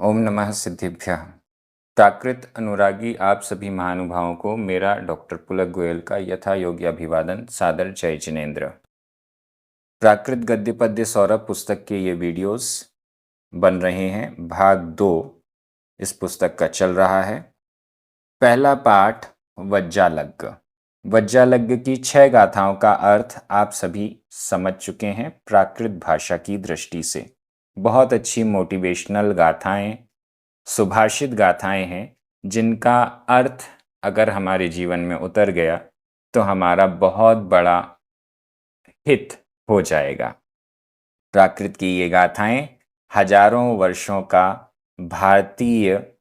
ओम नमः सिद्धिभ्यः। प्राकृत अनुरागी आप सभी महानुभावों को मेरा डॉक्टर पुलक गोयल का यथा योग्य अभिवादन, सादर जय जिनेन्द्र। प्राकृत गद्य पद्य सौरभ पुस्तक के ये वीडियोस बन रहे हैं। भाग 2 इस पुस्तक का चल रहा है। पहला पाठ वज्जालग्ग। वज्जालग्ग की 6 गाथाओं का अर्थ आप सभी समझ चुके हैं प्राकृत भाषा की दृष्टि से। बहुत अच्छी मोटिवेशनल गाथाएं, सुभाषित गाथाएं हैं जिनका अर्थ अगर हमारे जीवन में उतर गया तो हमारा बहुत बड़ा हित हो जाएगा। प्राकृत की ये गाथाएं हजारों वर्षों का भारतीय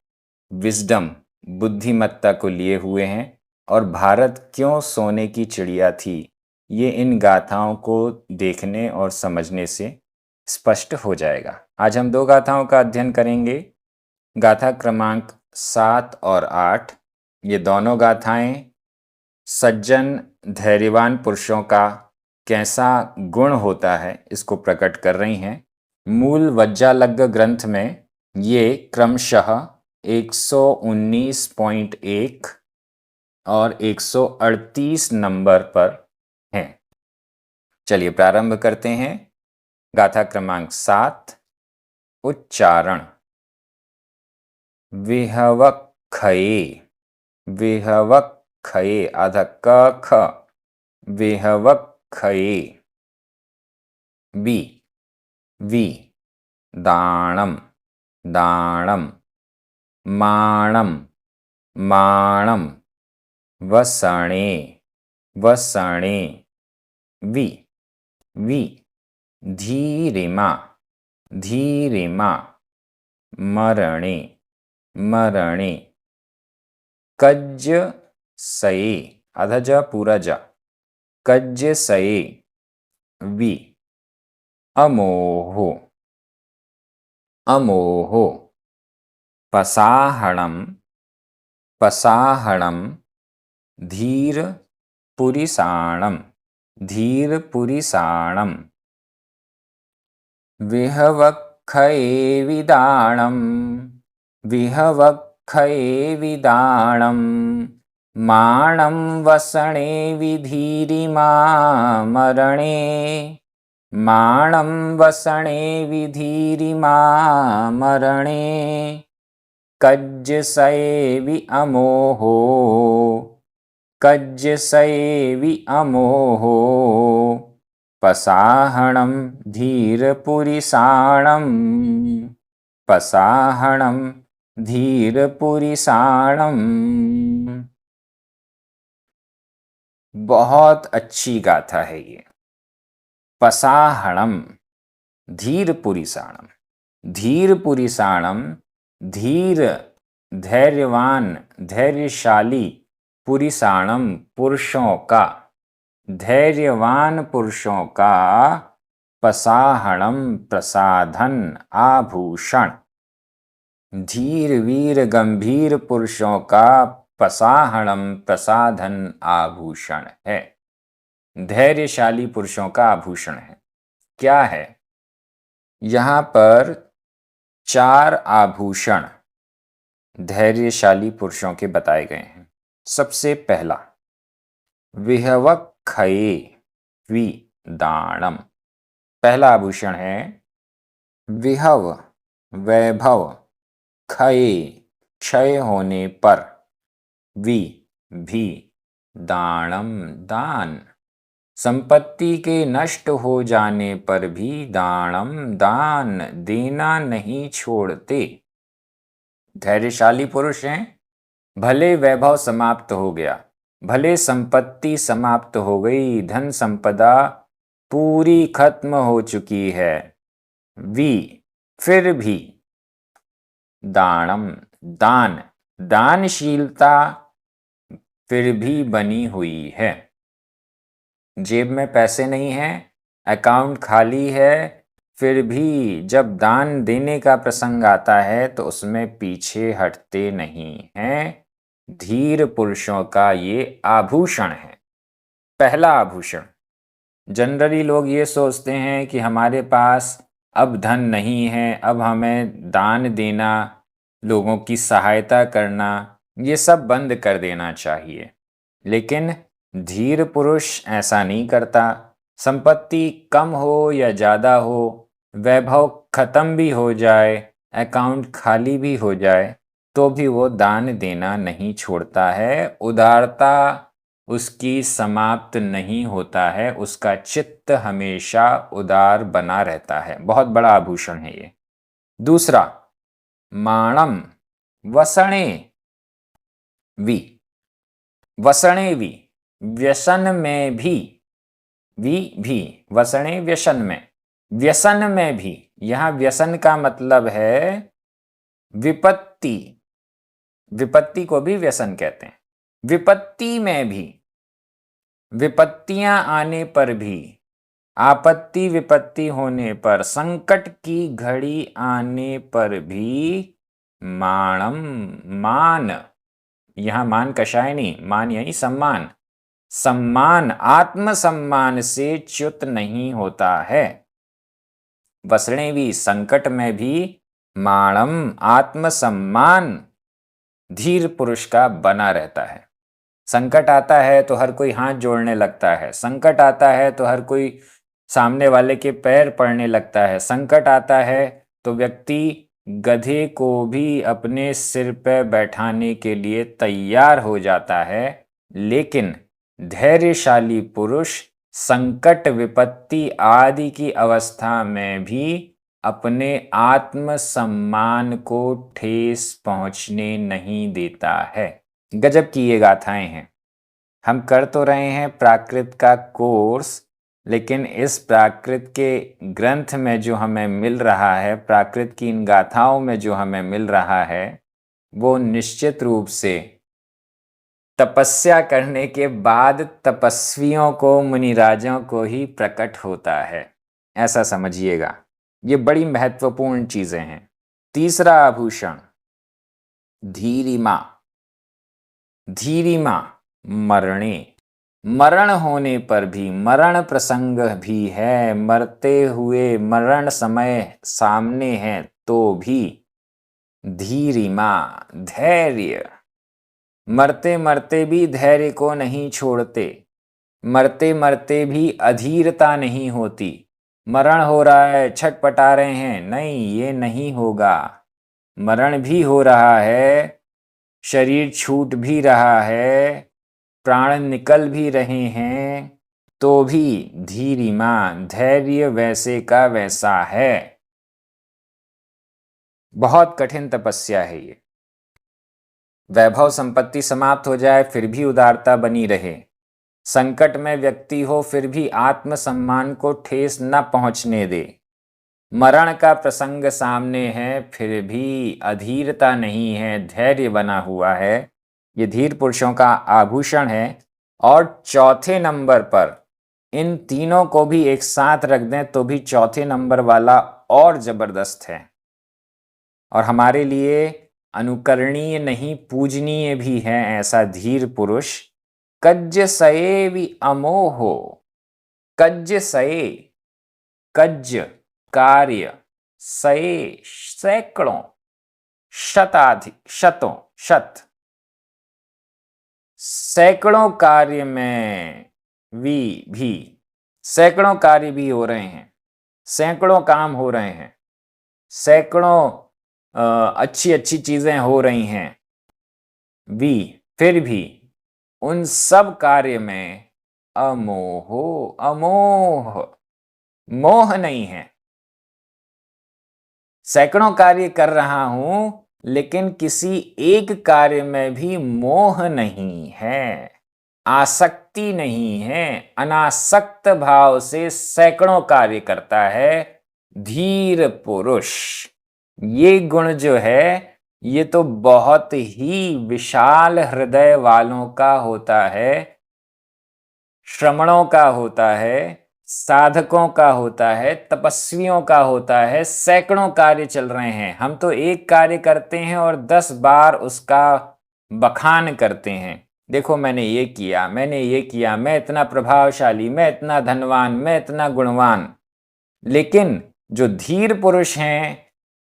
विजडम, बुद्धिमत्ता को लिए हुए हैं और भारत क्यों सोने की चिड़िया थी, ये इन गाथाओं को देखने और समझने से स्पष्ट हो जाएगा। आज हम 2 गाथाओं का अध्ययन करेंगे। गाथा क्रमांक 7 और 8। ये दोनों गाथाएं सज्जन धैर्यवान पुरुषों का कैसा गुण होता है इसको प्रकट कर रही हैं। मूल वज्जालग्ग ग्रंथ में ये क्रमशः 119.1 और 138 नंबर पर हैं। चलिए प्रारंभ करते हैं। गाथा क्रमांक 7। उच्चारण। विहवक्षये, विहवक्षये, आधा क ख, विहवक्षये। वि दाणम, दाणम। माणम, माणम। वसणे, वसणे। वि धीरिमा, धीरिमा। मरणे, मरणे। कज्जसये, आधा ज पूरा ज, कज्जसये। वि अमोहो, अमोहो। पसाहणम, पसाहणम। धीरपुरिसाणम, धीरपुरिसाणम। विहवक्षये विदाणम, विहवक्षये विदाणम। माणं वसणे विधीरिमा मरणे, माणं वसणे विधीरिमा मरणे। कज्जसये वि अमोहो, कज्जसये वि अमोहो। पसाहणं धीरपुरिसाणं, पसाहणं धीरपुरिसाणं। बहुत अच्छी गाथा है ये। पसाहणम, धीरपुरिसाणम। धीरपुरिसाणम, धीर धैर्यवान, धैर्यशाली। पुरिसाणम पुरुषों का, धैर्यवान पुरुषों का। पसाहणम प्रसाधन, आभूषण। धीर वीर गंभीर पुरुषों का पसाहणम प्रसाधन, आभूषण है। धैर्यशाली पुरुषों का आभूषण है। क्या है? यहां पर 4 आभूषण धैर्यशाली पुरुषों के बताए गए हैं। सबसे पहला विहवक्षये वि दाणम। पहला आभूषण है विहव, वैभव। क्षये, क्षय होने पर। वि भी दाणम, दान। संपत्ति के नष्ट हो जाने पर भी दाणम, दान देना नहीं छोड़ते। धैर्यशाली पुरुष हैं। भले वैभव समाप्त हो गया, भले संपत्ति समाप्त हो गई, धन संपदा पूरी खत्म हो चुकी है, फिर भी दानम, दान, दानशीलता फिर भी बनी हुई है। जेब में पैसे नहीं हैं, अकाउंट खाली है, फिर भी जब दान देने का प्रसंग आता है तो उसमें पीछे हटते नहीं हैं। धीर पुरुषों का ये आभूषण है। पहला आभूषण। जनरली लोग ये सोचते हैं कि हमारे पास अब धन नहीं है, अब हमें दान देना, लोगों की सहायता करना, ये सब बंद कर देना चाहिए। लेकिन धीर पुरुष ऐसा नहीं करता। संपत्ति कम हो या ज़्यादा हो, वैभव खत्म भी हो जाए, अकाउंट खाली भी हो जाए, तो भी वो दान देना नहीं छोड़ता है। उदारता उसकी समाप्त नहीं होता है, उसका चित्त हमेशा उदार बना रहता है। बहुत बड़ा आभूषण है ये। दूसरा, माणम वसणे वि, वसणे वि, व्यसन में भी वसणे व्यसन में, व्यसन में भी। यहां व्यसन का मतलब है विपत्ति, विपत्ति को भी व्यसन कहते हैं। विपत्ति में भी, विपत्तियां आने पर भी, आपत्ति विपत्ति होने पर, संकट की घड़ी आने पर भी माणम, मान, यहां मान कषाय नहीं, मान यानी सम्मान, सम्मान, आत्मसम्मान से च्युत नहीं होता है। वसणे भी, संकट में भी माणम, आत्मसम्मान धीर पुरुष का बना रहता है। संकट आता है तो हर कोई हाथ जोड़ने लगता है, संकट आता है तो हर कोई सामने वाले के पैर पड़ने लगता है, संकट आता है तो व्यक्ति गधे को भी अपने सिर पर बैठाने के लिए तैयार हो जाता है। लेकिन धैर्यशाली पुरुष संकट विपत्ति आदि की अवस्था में भी अपने आत्मसम्मान को ठेस पहुंचने नहीं देता है। गजब की ये गाथाएं हैं। हम कर तो रहे हैं प्राकृत का कोर्स, लेकिन इस प्राकृत के ग्रंथ में जो हमें मिल रहा है, प्राकृत की इन गाथाओं में जो हमें मिल रहा है, वो निश्चित रूप से तपस्या करने के बाद तपस्वियों को, मुनिराजों को ही प्रकट होता है। ऐसा समझिएगा, ये बड़ी महत्वपूर्ण चीजें हैं। तीसरा आभूषण, धीरिमा, धीरिमा, मरणे, मरण होने पर भी, मरण प्रसंग भी है, मरते हुए मरण समय सामने है तो भी धीरिमा, धैर्य, मरते मरते भी धैर्य को नहीं छोड़ते, मरते मरते भी अधीरता नहीं होती। मरण हो रहा है, छटपटा रहे हैं, नहीं ये नहीं होगा। मरण भी हो रहा है, शरीर छूट भी रहा है, प्राण निकल भी रहे हैं, तो भी धीरिमा, धैर्य वैसे का वैसा है। बहुत कठिन तपस्या है ये। वैभव संपत्ति समाप्त हो जाए फिर भी उदारता बनी रहे, संकट में व्यक्ति हो फिर भी आत्मसम्मान को ठेस न पहुंचने दे, मरण का प्रसंग सामने है फिर भी अधीरता नहीं है, धैर्य बना हुआ है। ये धीर पुरुषों का आभूषण है। और चौथे नंबर पर इन तीनों को भी एक साथ रख दें तो भी चौथे नंबर वाला और जबरदस्त है, और हमारे लिए अनुकरणीय नहीं पूजनीय भी है ऐसा धीर पुरुष। कज्ज सये वि अमोहो, कज्ज सये, कज्ज कार्य, सये सैकड़ों, शताधिक, शतों, शत, सैकड़ों कार्य में भी, सैकड़ों कार्य भी हो रहे हैं, सैकड़ों काम हो रहे हैं, सैकड़ों अच्छी अच्छी चीजें हो रही हैं, फिर भी उन सब कार्य में अमोहो, अमोह, मोह नहीं है। सैकड़ों कार्य कर रहा हूं लेकिन किसी एक कार्य में भी मोह नहीं है, आसक्ति नहीं है, अनासक्त भाव से सैकड़ों कार्य करता है धीर पुरुष। ये गुण जो है ये तो बहुत ही विशाल हृदय वालों का होता है, श्रमणों का होता है, साधकों का होता है, तपस्वियों का होता है। सैकड़ों कार्य चल रहे हैं, हम तो एक कार्य करते हैं और 10 बार उसका बखान करते हैं। देखो मैंने ये किया, मैंने ये किया, मैं इतना प्रभावशाली, मैं इतना धनवान, मैं इतना गुणवान। लेकिन जो धीर पुरुष हैं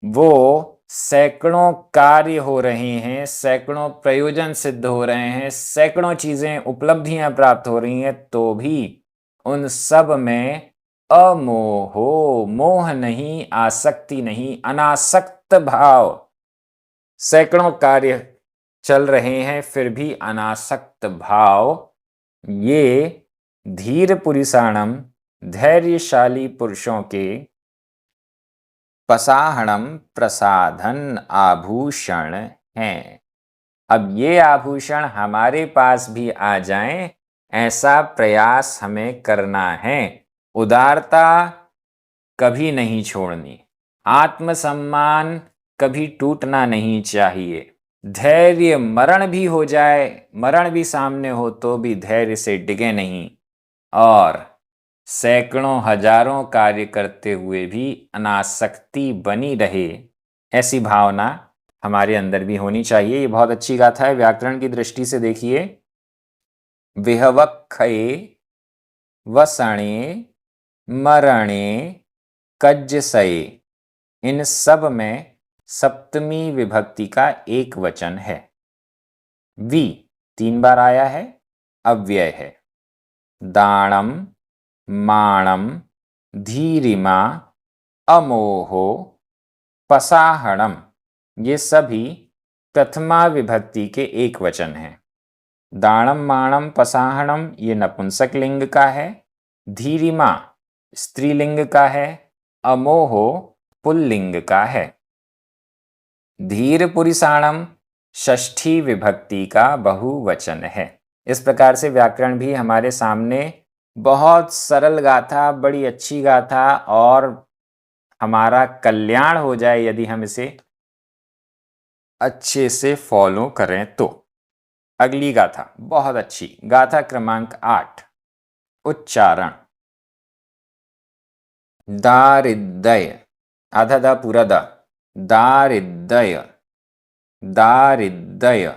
वो सैकड़ों कार्य हो रहे हैं, सैकड़ों प्रयोजन सिद्ध हो रहे हैं, सैकड़ों चीजें उपलब्धियां प्राप्त हो रही हैं, तो भी उन सब में अमोहो, मोह नहीं, आसक्ति नहीं, अनासक्त भाव। सैकड़ों कार्य चल रहे हैं फिर भी अनासक्त भाव, ये धीर पुरुषाणम, धैर्यशाली पुरुषों के पसाहणम प्रसाधन आभूषण हैं। अब ये आभूषण हमारे पास भी आ जाएं, ऐसा प्रयास हमें करना है। उदारता कभी नहीं छोड़नी, आत्मसम्मान कभी टूटना नहीं चाहिए। धैर्य, मरण भी हो जाए, मरण भी सामने हो तो भी धैर्य से डिगे नहीं, और सैकड़ों हजारों कार्य करते हुए भी अनासक्ति बनी रहे, ऐसी भावना हमारे अंदर भी होनी चाहिए। ये बहुत अच्छी गाथा है। व्याकरण की दृष्टि से देखिए, विहवक्षये, वसणे, मरणे, कज्जसये, इन सब में सप्तमी विभक्ति का एक वचन है। वि 3 बार आया है, अव्यय है। दाणम, माणम, धीरिमा, अमोहो, पसाहणम, ये सभी प्रथमा विभक्ति के एक वचन हैं। दाणम, माणम, पसाहणम ये नपुंसक लिंग का है, धीरिमा स्त्रीलिंग का है, अमोहो पुल्लिंग का है। धीर पुरुषाणम षष्ठी विभक्ति का बहुवचन है। इस प्रकार से व्याकरण भी हमारे सामने बहुत सरल गाथा, बड़ी अच्छी गाथा, और हमारा कल्याण हो जाए यदि हम इसे अच्छे से फॉलो करें तो। अगली गाथा बहुत अच्छी, गाथा क्रमांक 8, उच्चारण। दारिद्र्य, आधा दा पूरा दा, दारिद्र्य, दारिद्र्य।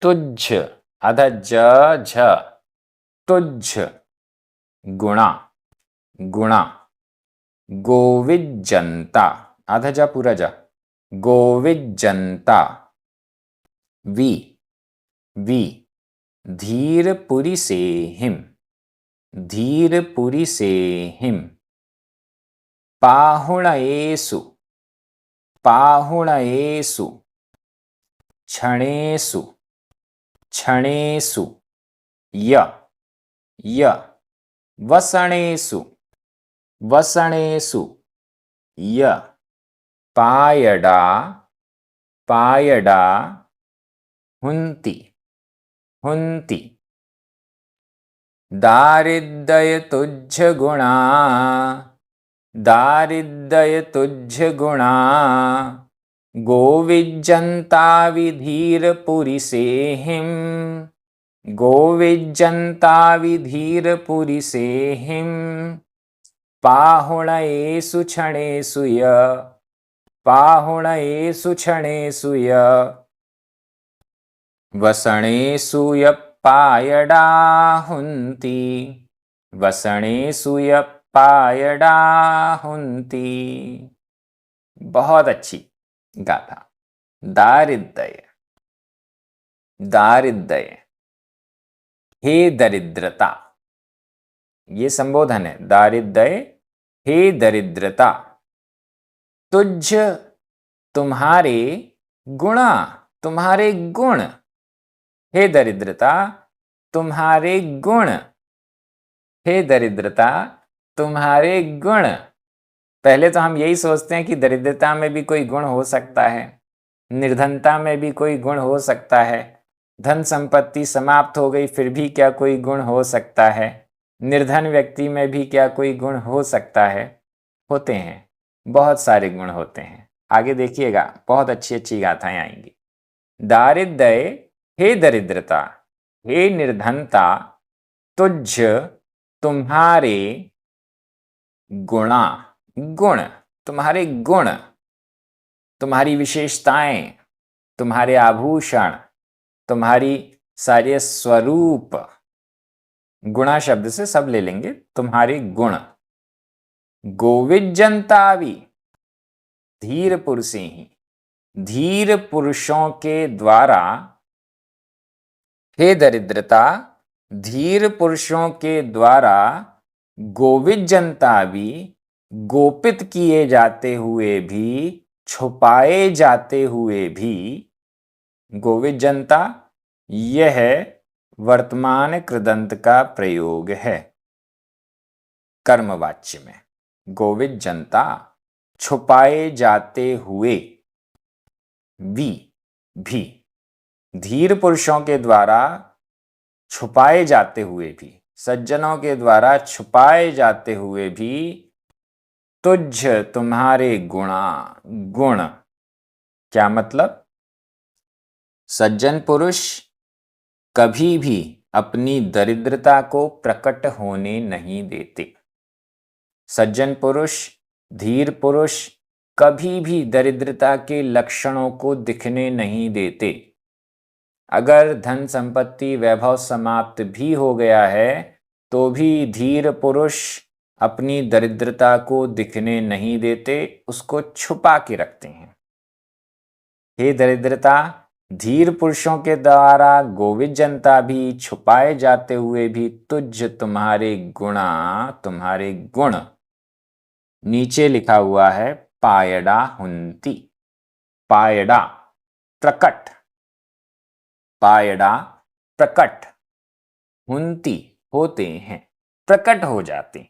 तुच्छ, आधा ज झ, तुच्छ, गुणा, गुणा। गोविज्जनता, आधा जा पूरा जा, गोविज्जनता। वि, वि, धीर पुरिसेहिम, धीर पुरिसेहिम। पाहुणयेषु, पाहुणयेषु, क्षणेषु, क्षणेषु। य, य, वसणेषु, वसणेषु। य, पायडा, पायडा, हुन्ति, हुन्ति। दारिद्र्य तुच्छ गुणा, दारिद्र्य तुच्छ गुणा। गोविज्जन्ता विधीर पुरिसेहिम, गोविज्जन्ता विधीर पुरिसेहिम। पाहुणयेषु क्षणेषु य, पाहुणयेषु क्षणेषु य। वसणेषु य पायडा हुन्ति, वसणेषु य पायडा हुन्ति। बहुत अच्छी गाथा। दारिद्र्य, दारिद्र्य, हे दरिद्रता, ये संबोधन है। दारिद्र्य, हे दरिद्रता। तुझ, तुम्हारे, गुणा, तुम्हारे गुण। हे दरिद्रता, तुम्हारे गुण, हे दरिद्रता, तुम्हारे गुण। पहले तो हम यही सोचते हैं कि दरिद्रता में भी कोई गुण हो सकता है, निर्धनता में भी कोई गुण हो सकता है, धन संपत्ति समाप्त हो गई फिर भी क्या कोई गुण हो सकता है, निर्धन व्यक्ति में भी क्या कोई गुण हो सकता है। होते हैं, बहुत सारे गुण होते हैं। आगे देखिएगा, बहुत अच्छी अच्छी गाथाएं आएंगी। दारिद्र्य, हे दरिद्रता, हे निर्धनता। तुझ, तुम्हारे, गुणा, गुण, तुम्हारे गुण, तुम्हारी विशेषताएं, तुम्हारे आभूषण, तुम्हारी सारे स्वरूप। गुणा शब्द से सब ले लेंगे, तुम्हारे गुण। गोविज्जन्तावि, धीर पुरुषे ही, धीर पुरुषों के द्वारा, हे दरिद्रता, धीर पुरुषों के द्वारा गोविज्जन्तावि, गोपित किए जाते हुए भी, छुपाए जाते हुए भी, गोविज्जन्ता यह वर्तमान कृदंत का प्रयोग है कर्मवाच्य में। गोविज्जन्ता छुपाए जाते हुए, भी, धीर पुरुषों के द्वारा छुपाए जाते हुए भी, सज्जनों के द्वारा छुपाए जाते हुए भी, तुझ तुम्हारे गुण। क्या मतलब? सज्जन पुरुष कभी भी अपनी दरिद्रता को प्रकट होने नहीं देते। सज्जन पुरुष, धीर पुरुष कभी भी दरिद्रता के लक्षणों को दिखने नहीं देते। अगर धन संपत्ति वैभव समाप्त भी हो गया है तो भी धीर पुरुष अपनी दरिद्रता को दिखने नहीं देते, उसको छुपा के रखते हैं। हे दरिद्रता, धीर पुरुषों के द्वारा गोविज्जन्ता भी, छुपाए जाते हुए भी, तुझ तुम्हारे गुण, नीचे लिखा हुआ है पायड़ा हुंती। पायड़ा प्रकट, पायड़ा प्रकट, हुंती होते हैं, प्रकट हो जाते।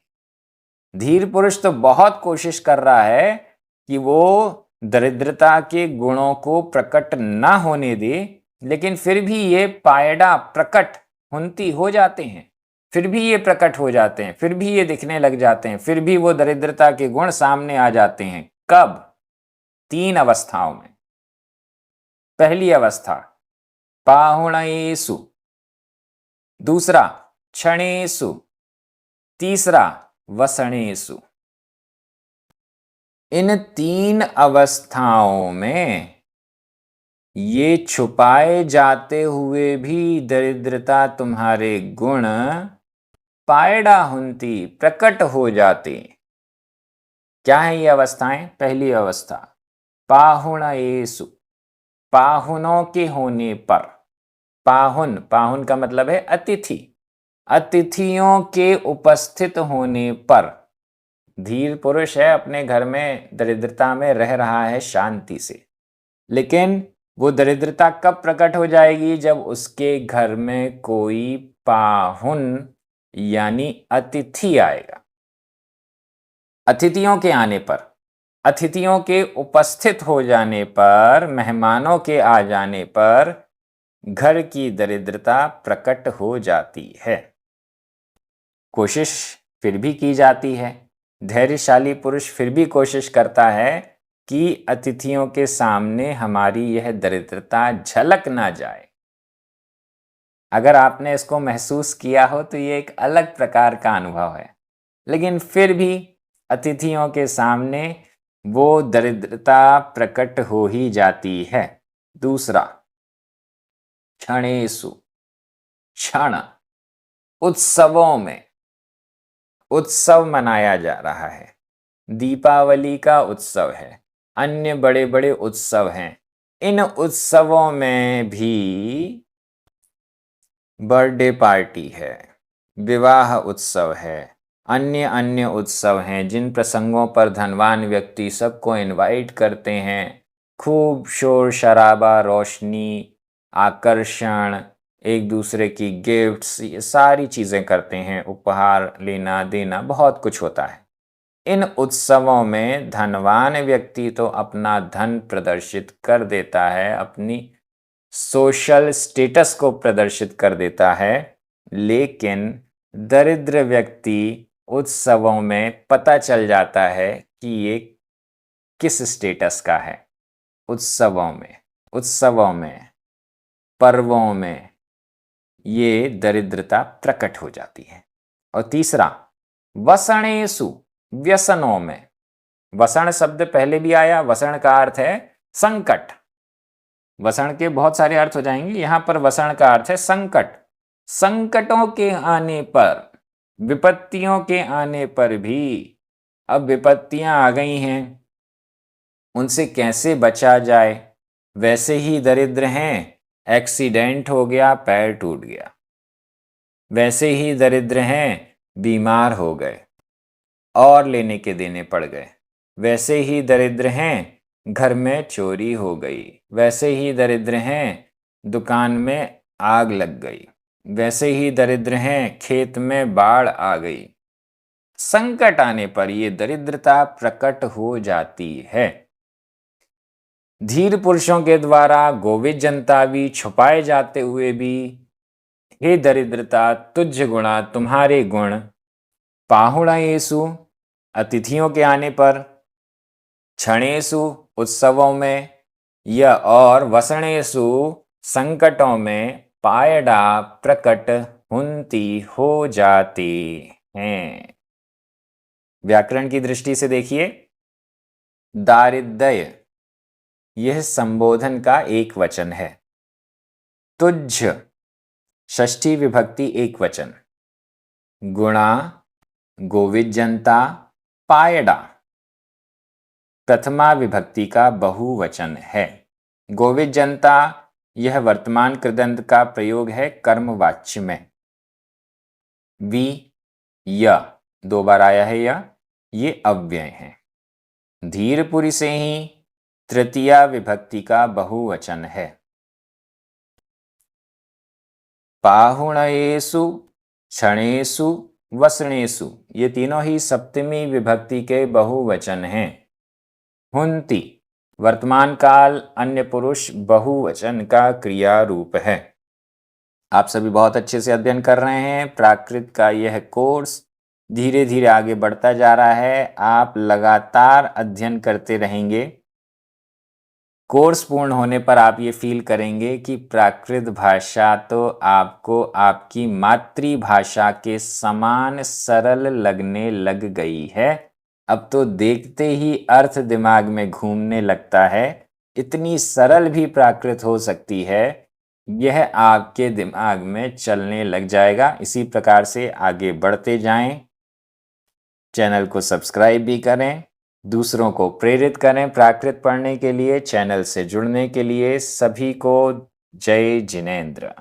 धीर पुरुष तो बहुत कोशिश कर रहा है कि वो दरिद्रता के गुणों को प्रकट ना होने दे, लेकिन फिर भी ये पायड़ा प्रकट हुंती हो जाते हैं, फिर भी ये प्रकट हो जाते हैं, फिर भी ये दिखने लग जाते हैं, फिर भी वो दरिद्रता के गुण सामने आ जाते हैं। कब? 3 अवस्थाओं में। पहली अवस्था पाहुणयेषु, दूसरा क्षणेषु, तीसरा वसनेषु। इन 3 अवस्थाओं में ये छुपाए जाते हुए भी दरिद्रता तुम्हारे गुण पायड़ा हुंती, प्रकट हो जाते। क्या है ये अवस्थाएं? पहली अवस्था पाहुणयेषु, पाहुनों के होने पर। पाहुन का मतलब है अतिथि, अतिथियों के उपस्थित होने पर। धीर पुरुष है, अपने घर में दरिद्रता में रह रहा है शांति से, लेकिन वो दरिद्रता कब प्रकट हो जाएगी? जब उसके घर में कोई पाहुन यानी अतिथि आएगा। अतिथियों के आने पर, अतिथियों के उपस्थित हो जाने पर, मेहमानों के आ जाने पर घर की दरिद्रता प्रकट हो जाती है। कोशिश फिर भी की जाती है, धैर्यशाली पुरुष फिर भी कोशिश करता है कि अतिथियों के सामने हमारी यह दरिद्रता झलक ना जाए। अगर आपने इसको महसूस किया हो तो ये एक अलग प्रकार का अनुभव है, लेकिन फिर भी अतिथियों के सामने वो दरिद्रता प्रकट हो ही जाती है। दूसरा क्षणेषु, क्षण, उत्सवों में। उत्सव मनाया जा रहा है, दीपावली का उत्सव है, अन्य बड़े बड़े उत्सव हैं। इन उत्सवों में भी बर्थडे पार्टी है, विवाह उत्सव है, अन्य अन्य उत्सव हैं जिन प्रसंगों पर धनवान व्यक्ति सबको इनवाइट करते हैं। खूब शोर शराबा, रोशनी, आकर्षण, एक दूसरे की गिफ्ट्स, ये सारी चीज़ें करते हैं, उपहार लेना देना, बहुत कुछ होता है। इन उत्सवों में धनवान व्यक्ति तो अपना धन प्रदर्शित कर देता है, अपनी सोशल स्टेटस को प्रदर्शित कर देता है, लेकिन दरिद्र व्यक्ति उत्सवों में पता चल जाता है कि ये किस स्टेटस का है। उत्सवों में, पर्वों में ये दरिद्रता प्रकट हो जाती है। और तीसरा वसणेषु, व्यसनों में। वसण शब्द पहले भी आया, वसण का अर्थ है संकट। वसण के बहुत सारे अर्थ हो जाएंगे, यहां पर वसण का अर्थ है संकट। संकटों के आने पर, विपत्तियों के आने पर भी अब विपत्तियां आ गई हैं, उनसे कैसे बचा जाए। वैसे ही दरिद्र हैं, एक्सीडेंट हो गया, पैर टूट गया। वैसे ही दरिद्र हैं, बीमार हो गए और लेने के देने पड़ गए। वैसे ही दरिद्र हैं, घर में चोरी हो गई। वैसे ही दरिद्र हैं, दुकान में आग लग गई। वैसे ही दरिद्र हैं, खेत में बाढ़ आ गई। संकट आने पर ये दरिद्रता प्रकट हो जाती है। धीर पुरुषों के द्वारा गोवित जनता भी छुपाए जाते हुए भी, हे दरिद्रता तुझ गुणा तुम्हारे गुण, पाहुणयेषु अतिथियों के आने पर, क्षणेषु उत्सवों में, या और वसणेषु संकटों में पायडा प्रकट हुंती हो जाती हैं। व्याकरण की दृष्टि से देखिए, दारिद्र्य यह संबोधन का एक वचन है। तुझ षष्ठी विभक्ति एक वचन। गुणा गोवित जनता पायडा प्रथमा विभक्ति का बहुवचन है। गोवित जनता यह वर्तमान कृदंत का प्रयोग है कर्मवाच्य में। वी य दो बार आया है, यह ये अव्यय है। धीरपुरी से ही तृतीया विभक्ति का बहुवचन है। पाहुणयेषु क्षणेषु वसणेषु ये तीनों ही सप्तमी विभक्ति के बहुवचन हैं। हुंती वर्तमान काल अन्य पुरुष बहुवचन का क्रिया रूप है। आप सभी बहुत अच्छे से अध्ययन कर रहे हैं। प्राकृत का यह कोर्स धीरे धीरे आगे बढ़ता जा रहा है। आप लगातार अध्ययन करते रहेंगे। कोर्स पूर्ण होने पर आप ये फील करेंगे कि प्राकृत भाषा तो आपको आपकी मातृभाषा के समान सरल लगने लग गई है। अब तो देखते ही अर्थ दिमाग में घूमने लगता है। इतनी सरल भी प्राकृत हो सकती है, यह आपके दिमाग में चलने लग जाएगा। इसी प्रकार से आगे बढ़ते जाएं। चैनल को सब्सक्राइब भी करें, दूसरों को प्रेरित करें प्राकृत पढ़ने के लिए। चैनल से जुड़ने के लिए सभी को जय जिनेंद्र।